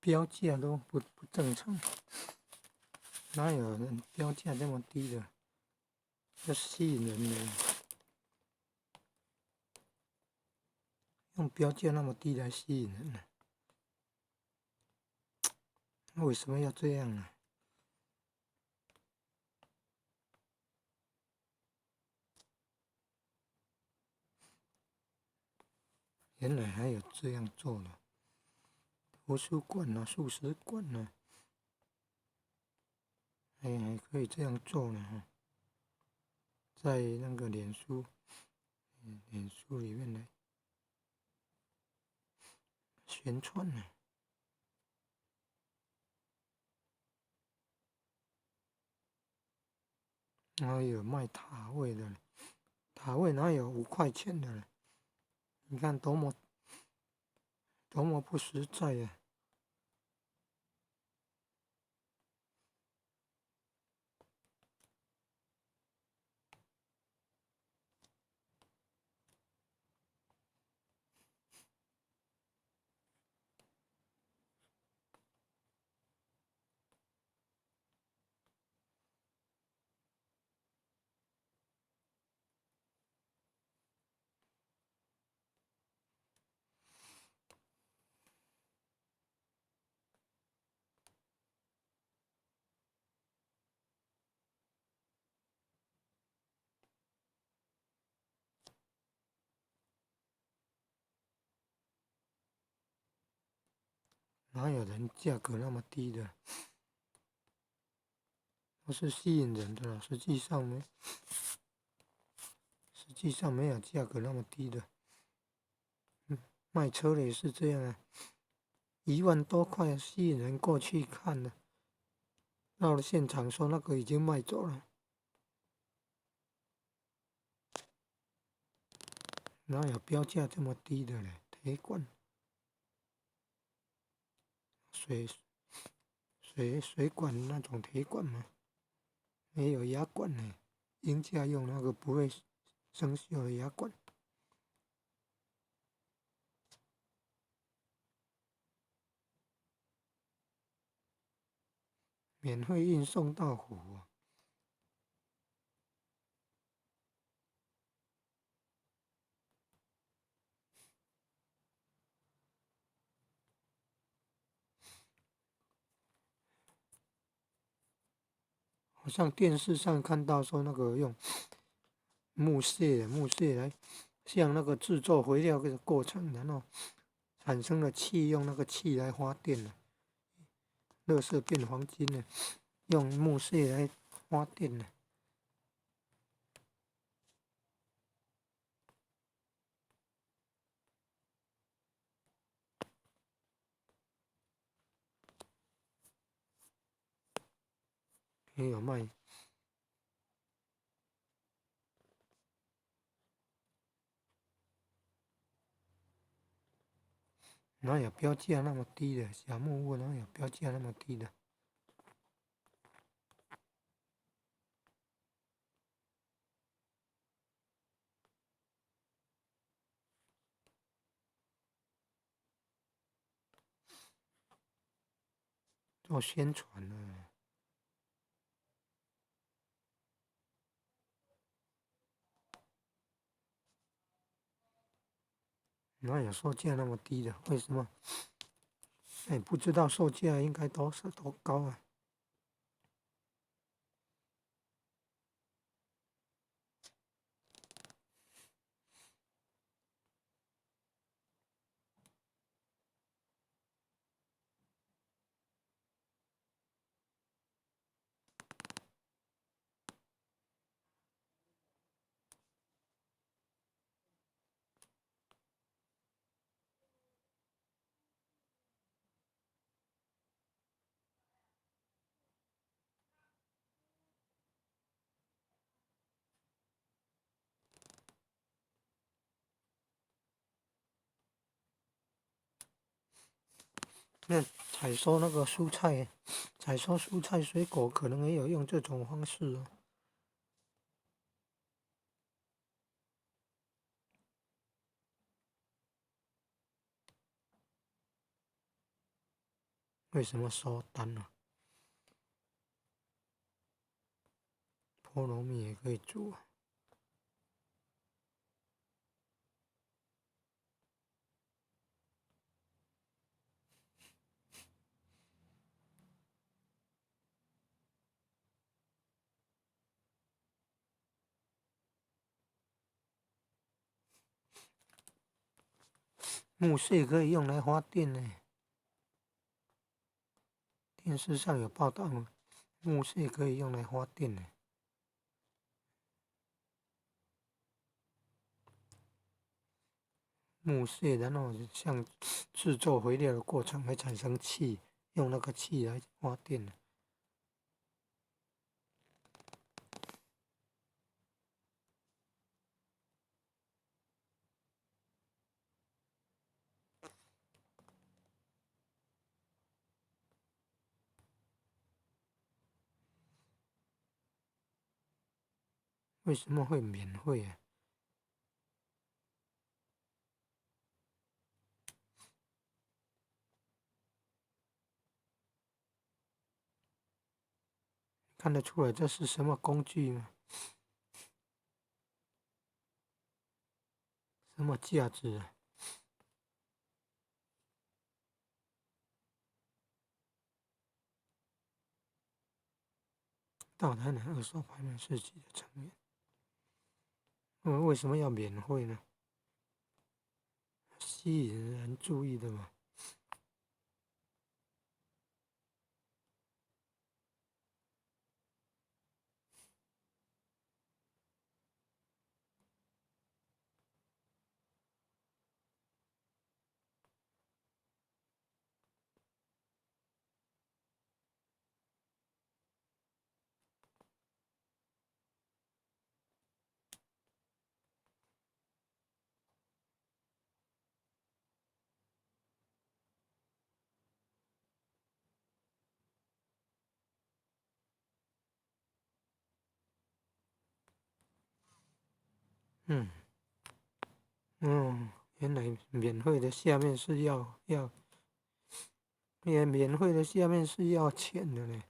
标价都不正常，哪有人标价这么低的？要吸引人的，用标价那么低来吸引人呢？那为什么要这样呢？原来还有这样做的，图书馆啊、素食馆啊，还可以这样做呢。在那个脸书里面来宣传呢。然后有卖塔位的，塔位哪有5块钱的？你看多么不实在呀！哪有人价格那么低的？都是吸引人的，实际上没有价格那么低的。卖车的也是这样啊，1万多块吸引人过去看的，到了现场说那个已经卖走了，哪有标价这么低的嘞？铁管、水管那种铁管吗？没有牙管呢，婴家用那个不会生锈的牙管。免费运送到府啊！好像电视上看到说那个用木屑来像那个制作肥料的过程，然后产生了气，用那个气来发电了，垃圾变黄金了，用木屑来发电了。也有卖，哪有标价那么低的？小木屋哪有标价那么低的？做宣传的，哪有售价那么低的？为什么？哎，不知道售价应该多高啊？那采收那个蔬菜，采收蔬菜水果，可能也有用这种方式哦。为什么收单呢、菠萝蜜也可以煮啊。木屑可以用来发电呢，电视上有报道，木屑可以用来发电呢。木屑，然后像制作肥料的过程会产生气，用那个气来发电。为什么会免费啊？看得出来这是什么工具吗？什么价值啊？到台南二手拍卖市集的成员，为什么要免费呢？吸引人注意的嘛。嗯嗯，原来免费的下面是要，原来免费的下面是要钱的呢。